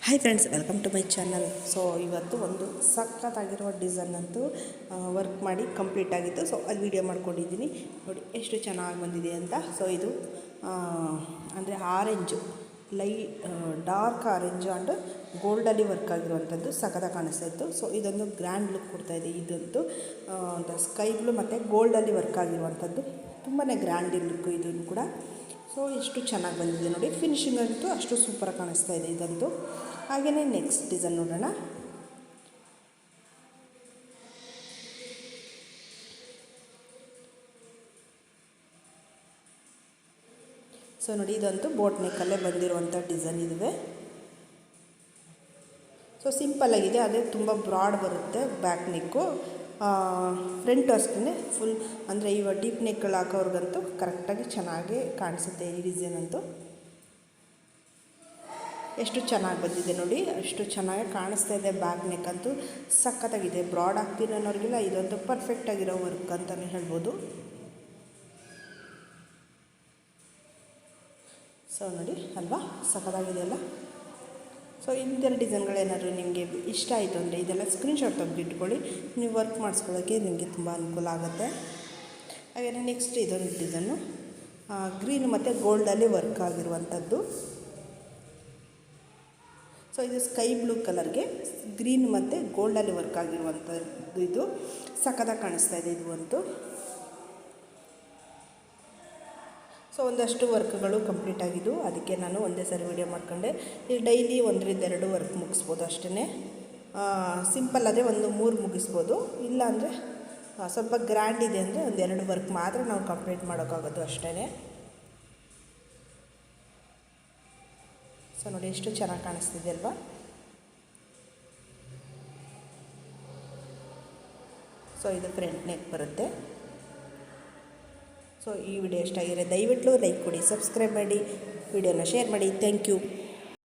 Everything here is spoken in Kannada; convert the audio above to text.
Hi friends, welcome to my channel. So ಇವತ್ತು ಒಂದು ಸಖತ್ತಾಗಿರೋ ಡಿಸೈನ್ ಅಂತೂ ವರ್ಕ್ ಮಾಡಿ ಕಂಪ್ಲೀಟ್ ಆಗಿತ್ತು. ಸೊ ಅದು ವಿಡಿಯೋ ಮಾಡ್ಕೊಂಡಿದ್ದೀನಿ ನೋಡಿ ಎಷ್ಟು ಚೆನ್ನಾಗಿ ಬಂದಿದೆ ಅಂತ. ಸೊ ಇದು ಅಂದರೆ ಆರೆಂಜು ಡಾರ್ಕ್ ಆರೆಂಜು ಆ್ಯಂಡ್ ಗೋಲ್ಡಲ್ಲಿ ವರ್ಕ್ ಆಗಿರುವಂಥದ್ದು ಸಖತ್ತಾಗಿ ಕಾಣಿಸ್ತಾ ಇತ್ತು. ಸೊ ಇದೊಂದು ಗ್ರ್ಯಾಂಡ್ ಲುಕ್ ಕೊಡ್ತಾಯಿದೆ. ಇದಂತೂ ಸ್ಕೈ ಬ್ಲೂ ಮತ್ತು ಗೋಲ್ಡಲ್ಲಿ ವರ್ಕ್ ಆಗಿರುವಂಥದ್ದು ತುಂಬಾ ಗ್ರ್ಯಾಂಡ್ ಲುಕ್ ಇದನ್ನು ಕೂಡ. ಸೊ ಎಷ್ಟು ಚೆನ್ನಾಗಿ ಬಂದಿದೆ ನೋಡಿ. ಫಿನಿಶಿಂಗ್ ಅಂತೂ ಅಷ್ಟು ಸೂಪರಾಗಿ ಕಾಣಿಸ್ತಾ ಇದೆ ಇದಂತೂ. ಹಾಗೆಯೇ ನೆಕ್ಸ್ಟ್ ಡಿಸೈನ್ ನೋಡೋಣ. ಸೊ ನೋಡಿ, ಇದಂತೂ ಬೋಟ್ ನೆಕ್ಕಲ್ಲೇ ಬಂದಿರುವಂಥ ಡಿಸೈನ್ ಇದುವೆ. ಸೊ ಸಿಂಪಲ್ಲಾಗಿದೆ, ಅದೇ ತುಂಬ ಬ್ರಾಡ್ ಬರುತ್ತೆ ಬ್ಯಾಕ್ ನೆಕ್ಕು. ಫ್ರಂಟು ಅಷ್ಟೇ ಫುಲ್ ಅಂದರೆ ಇವಾಗ ಡೀಪ್ ನೆಕ್ಗಳು ಹಾಕೋರ್ಗಂತೂ ಕರೆಕ್ಟಾಗಿ ಚೆನ್ನಾಗಿ ಕಾಣಿಸುತ್ತೆ ಈ ಡಿಸೈನ್ ಅಂತೂ. ಎಷ್ಟು ಚೆನ್ನಾಗಿ ಬಂದಿದೆ ನೋಡಿ, ಅಷ್ಟು ಚೆನ್ನಾಗಿ ಕಾಣಿಸ್ತಾ ಇದೆ. ಬ್ಯಾಕ್ ನೆಕ್ ಅಂತೂ ಸಖತ್ತಾಗಿದೆ. ಬ್ರಾಡ್ ಆಗ್ತೀನಿ ಅನ್ನೋರಿಗೆಲ್ಲ ಇದೊಂದು ಪರ್ಫೆಕ್ಟಾಗಿರೋ ವರ್ಕ್ ಅಂತಲೇ ಹೇಳ್ಬೋದು. ಸೊ ನೋಡಿ ಅಲ್ವಾ, ಸಖತ್ತಾಗಿದೆ ಅಲ್ಲ. ಸೊ ಇಂಥರ ಡಿಸೈನ್ಗಳೇನಾದರೂ ನಿಮಗೆ ಇಷ್ಟ ಆಯಿತು ಅಂದರೆ ಇದೆಲ್ಲ ಸ್ಕ್ರೀನ್ಶಾಟ್ ತೆಗೆದಿಟ್ಕೊಳ್ಳಿ. ನೀವು ವರ್ಕ್ ಮಾಡಿಸ್ಕೊಳ್ಳೋಕ್ಕೆ ನಿಮಗೆ ತುಂಬ ಅನುಕೂಲ ಆಗುತ್ತೆ. ಹಾಗೆಯೇ ನೆಕ್ಸ್ಟ್ ಇದೊಂದು ಡಿಸೈನು ಗ್ರೀನ್ ಮತ್ತು ಗೋಲ್ಡಲ್ಲಿ ವರ್ಕ್ ಆಗಿರುವಂಥದ್ದು. ಸೊ ಇದು ಸ್ಕೈ ಬ್ಲೂ ಕಲರ್ಗೆ ಗ್ರೀನ್ ಮತ್ತು ಗೋಲ್ಡಲ್ಲಿ ವರ್ಕ್ ಆಗಿರುವಂಥದ್ದು. ಇದು ಸಖತ್ತಾಗಿ ಕಾಣಿಸ್ತಾ ಇದೆ ಇದು ಅಂತೂ. ಸೊ ಒಂದಷ್ಟು ವರ್ಕ್ಗಳು ಕಂಪ್ಲೀಟ್ ಆಗಿದ್ದು, ಅದಕ್ಕೆ ನಾನು ಒಂದೇ ಸರಿ ವಿಡಿಯೋ ಮಾಡ್ಕೊಂಡೆ. ಇಲ್ಲಿ ಡೈಲಿ 1-2 ವರ್ಕ್ ಮುಗಿಸ್ಬೋದು ಅಷ್ಟೇ. ಸಿಂಪಲ್ ಅದೇ 1-3 ಮುಗಿಸ್ಬೋದು. ಇಲ್ಲಾಂದರೆ ಸ್ವಲ್ಪ ಗ್ರ್ಯಾಂಡ್ ಇದೆ ಅಂದರೆ 1-2 ವರ್ಕ್ ಮಾತ್ರ ನಾವು ಕಂಪ್ಲೀಟ್ ಮಾಡೋಕ್ಕಾಗೋದು ಅಷ್ಟೇ. ಸೊ ನೋಡಿ ಎಷ್ಟು ಚೆನ್ನಾಗಿ ಕಾಣಿಸ್ತಿದೆ ಅಲ್ವಾ. ಸೊ ಇದು ಫ್ರಂಟ್ ನೆಕ್ ಬರುತ್ತೆ. ಸೊ ಈ ವಿಡಿಯೋ ಇಷ್ಟ ಆಗಿದ್ರೆ ದಯವಿಟ್ಟು ಲೈಕ್ ಕೊಡಿ, ಸಬ್ಸ್ಕ್ರೈಬ್ ಮಾಡಿ, ವಿಡಿಯೋನ ಶೇರ್ ಮಾಡಿ. Thank you.